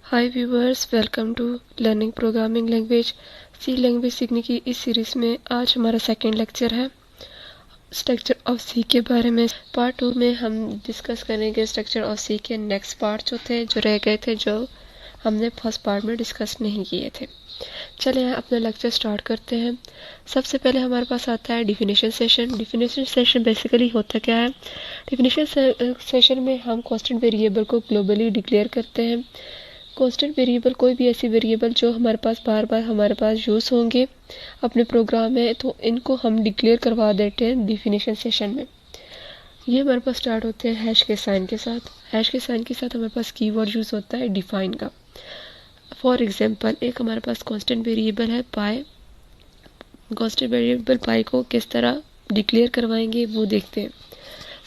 Hi viewers, welcome to learning programming language. C language सीखने की इस सीरीज़ में आज हमारा सेकेंड लेक्चर है स्ट्रक्चर ऑफ सी के बारे में। पार्ट 2 में हम डिस्कस करेंगे स्ट्रक्चर ऑफ सी के नेक्स्ट पार्ट जो रह गए थे, जो हमने फर्स्ट पार्ट में डिस्कस नहीं किए थे। चलिए अपना लेक्चर स्टार्ट करते हैं। सबसे पहले हमारे पास आता है definition session. Definition session basically होता क्या है? डिफिनेशन सेशन में हम कांस्टेंट वेरिएबल को ग्लोबली डिक्लेयर करते हैं। कांस्टेंट वेरिएबल कोई भी ऐसी वेरिएबल जो हमारे पास बार बार हमारे पास यूज़ होंगे अपने प्रोग्राम में, तो इनको हम डिक्लेयर करवा देते हैं डिफिनेशन सेशन में। ये हमारे पास स्टार्ट होते हैं हैश के साइन के साथ। हैश के साइन के साथ हमारे पास कीवर्ड यूज़ होता है डिफाइन का। फॉर एग्जांपल, एक हमारे पास कांस्टेंट वेरिएबल है पाई। कांस्टेंट वेरिएबल पाई को किस तरह डिक्लेयर करवाएंगे वो देखते हैं।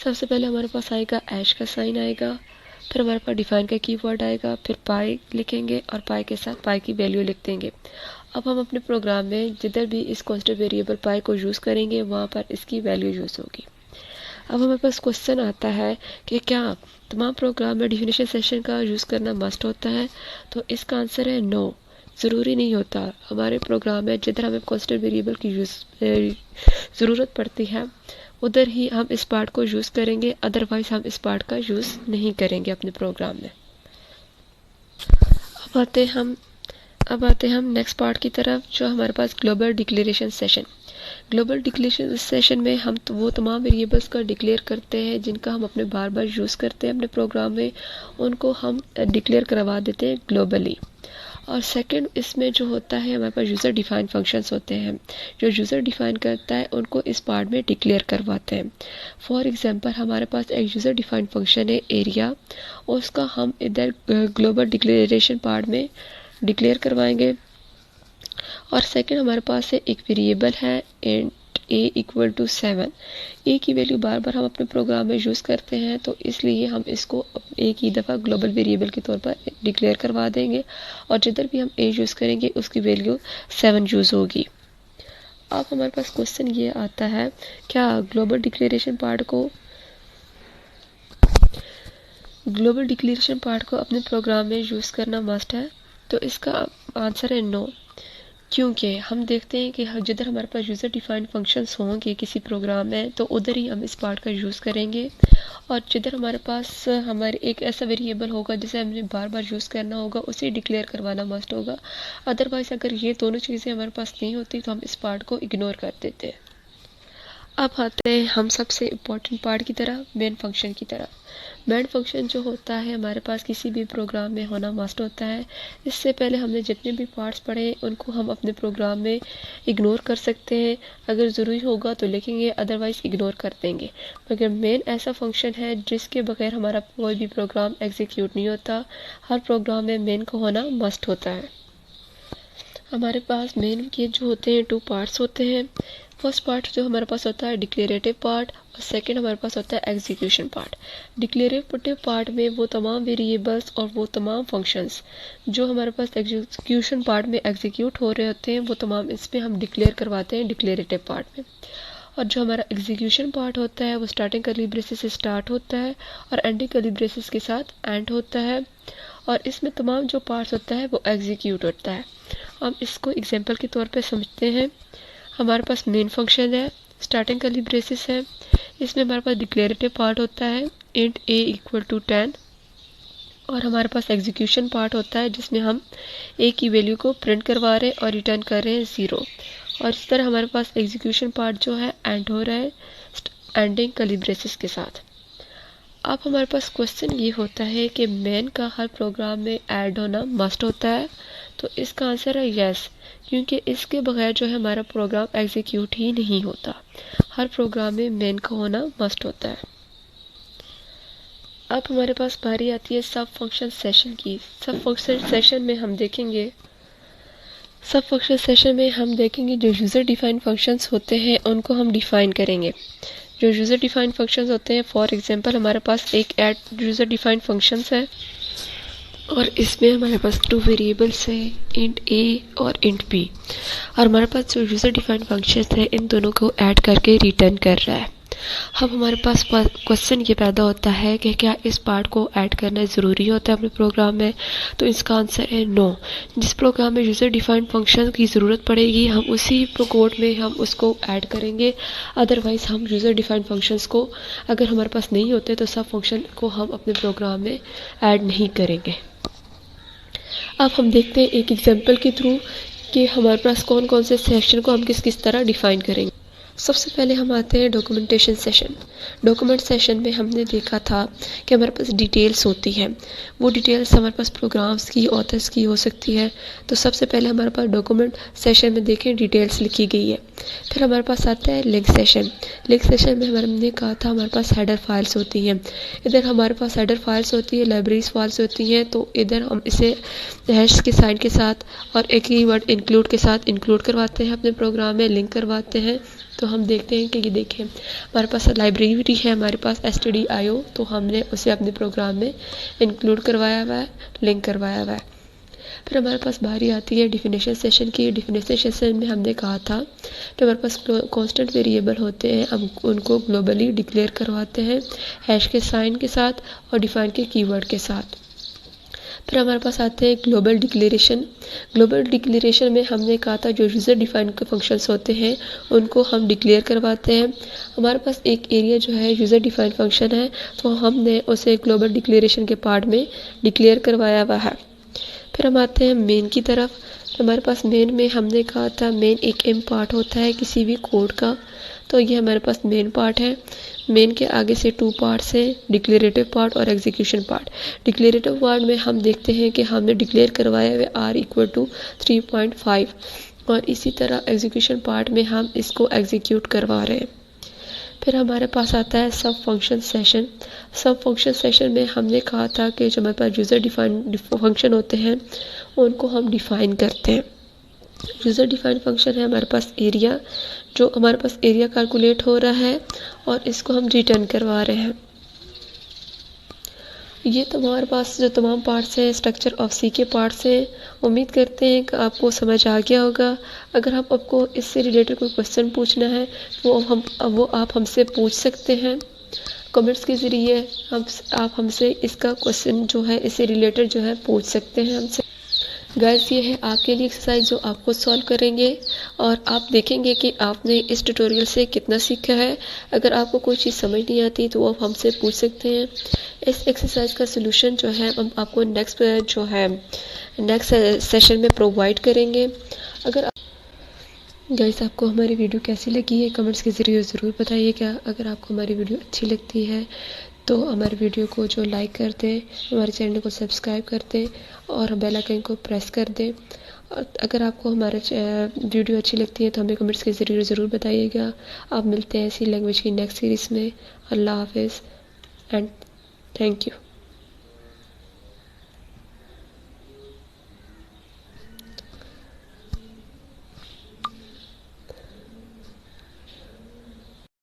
सबसे पहले हमारे पास आएगा हैश का साइन आएगा, फिर हमारे पास डिफाइन का कीवर्ड आएगा, फिर पाई लिखेंगे और पाई के साथ पाई की वैल्यू लिख देंगे। अब हम अपने प्रोग्राम में जिधर भी इस कांस्टेंट वेरिएबल पाई को यूज़ करेंगे वहाँ पर इसकी वैल्यू यूज़ होगी। अब हमारे पास क्वेश्चन आता है कि क्या तमाम प्रोग्राम में डिफिनेशन सेशन का यूज़ करना मस्ट होता है? तो इसका आंसर है नो, ज़रूरी नहीं होता। हमारे प्रोग्राम में जिधर हमें कांस्टेंट वेरिएबल की ज़रूरत पड़ती है उधर ही हम इस पार्ट को यूज़ करेंगे, अदरवाइज हम इस पार्ट का यूज़ नहीं करेंगे अपने प्रोग्राम में। अब आते हैं हम नेक्स्ट पार्ट की तरफ, जो हमारे पास global declaration session. Global declaration session में हम वो तमाम वेरिएबल्स का डिक्लेयर करते हैं जिनका हम अपने बार बार यूज़ करते हैं अपने प्रोग्राम में, उनको हम डिक्लेयर करवा देते हैं ग्लोबली। और सेकंड इसमें जो होता है हमारे पास यूज़र डिफाइन फंक्शंस होते हैं। जो यूज़र डिफाइन करता है उनको इस पार्ट में डिक्लेयर करवाते हैं। फॉर एग्जांपल, हमारे पास एक यूज़र डिफाइन फंक्शन है एरिया, और उसका हम इधर ग्लोबल डिक्लेरेशन पार्ट में डिक्लेयर करवाएंगे। और सेकंड हमारे पास है एक वेरिएबल है इंट a इक्वल टू 7। ए की वैल्यू बार बार हम अपने प्रोग्राम में यूज़ करते हैं, तो इसलिए हम इसको एक ही दफ़ा ग्लोबल वेरिएबल के तौर पर डिक्लेयर करवा देंगे, और जिधर भी हम ए यूज़ करेंगे उसकी वैल्यू 7 यूज़ होगी। अब हमारे पास क्वेश्चन ये आता है, क्या ग्लोबल डिक्लेरेशन पार्ट को अपने प्रोग्राम में यूज़ करना मस्ट है? तो इसका आंसर है नो, क्योंकि हम देखते हैं कि जिधर हमारे पास यूज़र डिफाइंड फंक्शंस होंगे किसी प्रोग्राम में, तो उधर ही हम इस पार्ट का यूज़ करेंगे। और जिधर हमारे पास हमारे एक ऐसा वेरिएबल होगा जिसे हमें बार बार यूज़ करना होगा, उसे डिक्लेयर करवाना मस्ट होगा। अदरवाइज़ अगर ये दोनों चीज़ें हमारे पास नहीं होती तो हम इस पार्ट को इग्नोर कर देते हैं। अब आते हैं हम सबसे इम्पोर्टेंट पार्ट की तरह, मेन फंक्शन की तरह। मेन फंक्शन जो होता है हमारे पास किसी भी प्रोग्राम में होना मस्ट होता है। इससे पहले हमने जितने भी पार्ट्स पढ़े उनको हम अपने प्रोग्राम में इग्नोर कर सकते हैं। अगर ज़रूरी होगा तो लिखेंगे, अदरवाइज़ इग्नोर कर देंगे। मगर मेन ऐसा फंक्शन है जिसके बगैर हमारा कोई भी प्रोग्राम एग्जीक्यूट नहीं होता। हर प्रोग्राम में मेन का होना मस्ट होता है। हमारे पास मेन के जो होते हैं 2 पार्ट्स होते हैं। फर्स्ट पार्ट जो हमारे पास होता है डिक्लेरेटिव पार्ट, और सेकंड हमारे पास होता है एग्जीक्यूशन पार्ट। डिक्लेरेटिव पार्ट में वो तमाम वेरिएबल्स और वो तमाम फंक्शंस जो हमारे पास एग्जीक्यूशन पार्ट में एग्जीक्यूट हो रहे होते हैं, वो तमाम इसमें हम डिक्लेयर करवाते हैं डिक्लेरेटिव पार्ट में। और जो हमारा एग्जीक्यूशन पार्ट होता है वो स्टार्टिंग कर्ली ब्रेसेस से स्टार्ट होता है और एंडिंग कर्ली ब्रेसेस के साथ एंड होता है, और इसमें तमाम जो पार्ट्स होता है वो एग्जीक्यूट होता है। हम इसको एग्जांपल के तौर पे समझते हैं। हमारे पास मेन फंक्शन है, स्टार्टिंग कर्ली ब्रेसेस है, इसमें हमारे पास डिक्लेरेटिव पार्ट होता है इंट a इक्वल टू 10, और हमारे पास एग्जीक्यूशन पार्ट होता है जिसमें हम a की वैल्यू को प्रिंट करवा रहे हैं और रिटर्न कर रहे हैं 0। और इस तरह हमारे पास एग्जीक्यूशन पार्ट जो है एंड हो रहा है एंडिंग कर्ली ब्रेसेस के साथ। अब हमारे पास क्वेश्चन ये होता है कि मेन का हर प्रोग्राम में ऐड होना मस्ट होता है? तो इसका आंसर है यस, क्योंकि इसके बगैर जो है हमारा प्रोग्राम एग्जीक्यूट ही नहीं होता। हर प्रोग्राम में मेन का होना मस्ट होता है। अब हमारे पास बारी आती है सब फंक्शन सेशन की। सब फंक्शन सेशन में हम देखेंगे जो यूज़र डिफाइन फंक्शंस होते हैं उनको हम डिफाइन करेंगे। जो यूज़र डिफाइन फंक्शंस होते हैं, फॉर एग्जांपल हमारे पास एक ऐड यूज़र डिफाइन फंक्शंस है, और इसमें हमारे पास 2 वेरिएबल्स हैं इंट a और इंट b, और हमारे पास जो यूज़र डिफाइन फंक्शंस है इन दोनों को ऐड करके रिटर्न कर रहा है। अब हमारे पास क्वेश्चन ये पैदा होता है कि क्या इस पार्ट को ऐड करना ज़रूरी होता है अपने प्रोग्राम में। तो इसका आंसर है नो। जिस प्रोग्राम में यूज़र डिफाइंड फंक्शन की ज़रूरत पड़ेगी हम उसी कोड में हम उसको ऐड करेंगे, अदरवाइज़ हम यूज़र डिफाइंड फंक्शंस को अगर हमारे पास नहीं होते तो सब फंक्शन को हम अपने प्रोग्राम में ऐड नहीं करेंगे। अब हम देखते हैं एक एग्जांपल के थ्रू कि हमारे पास कौन कौन से सेक्शन को हम किस किस तरह डिफ़ाइन करेंगे। सबसे पहले हम आते हैं डॉक्यूमेंटेशन सेशन। डॉक्यूमेंट सेशन में हमने देखा था कि हमारे पास डिटेल्स होती हैं, वो डिटेल्स हमारे पास प्रोग्राम्स की, ऑथर्स की हो सकती है। तो सबसे पहले हमारे पास डॉक्यूमेंट सेशन में देखें डिटेल्स लिखी गई है। फिर हमारे पास आता है लिंक सेशन। लिंक सेशन में हमने कहा था हमारे पास हेडर फाइल्स होती हैं। इधर हमारे पास हेडर फाइल्स होती है, लाइब्रेरीज फाइल्स होती हैं। तो इधर हम इसे हैश के साइन के साथ और एक ही वर्ड इंक्लूड के साथ इंक्लूड करवाते हैं, अपने प्रोग्राम में लिंक करवाते हैं। तो हम देखते हैं कि ये देखें हमारे पास लाइब्रेरी है, हमारे पास stdio, तो हमने उसे अपने प्रोग्राम में इंक्लूड करवाया हुआ है, लिंक करवाया हुआ है। फिर हमारे पास बारी आती है डिफिनेशन सेशन की। डिफिनेशन सेशन में हमने कहा था कि हमारे पास कांस्टेंट वेरिएबल होते हैं, हम उनको ग्लोबली डिक्लेयर करवाते हैं हैश के साइन के साथ और डिफाइन के कीवर्ड के साथ। फिर हमारे पास आते हैं ग्लोबल डिक्लेरेशन। ग्लोबल डिक्लेरेशन में हमने कहा था जो यूज़र डिफाइंड के फंक्शंस होते हैं उनको हम डिक्लेयर करवाते हैं। हमारे पास एक एरिया जो है यूज़र डिफाइंड फंक्शन है, तो हमने उसे ग्लोबल डिक्लेरेशन के पार्ट में डिक्लेयर करवाया हुआ है। फिर हम आते हैं मेन की तरफ। हमारे पास मेन में हमने कहा था मेन एक एम पार्ट होता है किसी भी कोड का, तो ये हमारे पास मेन पार्ट है। मेन के आगे से 2 पार्ट्स हैं, डिक्लेरेटिव पार्ट और एग्जीक्यूशन पार्ट। डिक्लेरेटिव पार्ट में हम देखते हैं कि हमने डिक्लेयर करवाया हुआ r=3.5 और इसी तरह एग्जीक्यूशन पार्ट में हम इसको एग्जीक्यूट करवा रहे हैं। फिर हमारे पास आता है सब फंक्शन सेशन। सब फंक्शन सेशन में हमने कहा था कि जो हमारे पास यूज़र डिफाइंड फंक्शन होते हैं उनको हम डिफ़ाइन करते हैं। यूज़र डिफाइंड फंक्शन है हमारे पास एरिया, जो हमारे पास एरिया कैलकुलेट हो रहा है और इसको हम रिटर्न करवा रहे हैं। ये तो हमारे पास जो तमाम पार्ट्स हैं स्ट्रक्चर ऑफ सी के पार्ट्स हैं। उम्मीद करते हैं कि आपको समझ आ गया होगा। अगर हम आपको इससे रिलेटेड कोई क्वेश्चन पूछना है वो आप हमसे पूछ सकते हैं कमेंट्स के ज़रिए। आप हमसे इसका क्वेश्चन जो है इससे रिलेटेड जो है पूछ सकते हैं हमसे। गाइस ये है आपके लिए एक्सरसाइज जो आप खुद सॉल्व करेंगे और आप देखेंगे कि आपने इस ट्यूटोरियल से कितना सीखा है। अगर आपको कोई चीज़ समझ नहीं आती तो आप हमसे पूछ सकते हैं। इस एक्सरसाइज का सलूशन जो है हम आपको नेक्स्ट सेशन में प्रोवाइड करेंगे। अगर गाइस आपको हमारी वीडियो कैसी लगी है कमेंट्स के ज़रिए ज़रूर बताइएगा। अगर आपको हमारी वीडियो अच्छी लगती है तो हमारे वीडियो को जो लाइक कर दें, हमारे चैनल को सब्सक्राइब कर दें और बेल आइकन को प्रेस कर दें। और अगर आपको हमारा वीडियो अच्छी लगती है तो हमें कमेंट्स के ज़रिए ज़रूर बताइएगा। आप मिलते हैं ऐसी लैंग्वेज की नेक्स्ट सीरीज़ में। अल्लाह हाफिज़ एंड थैंक यू।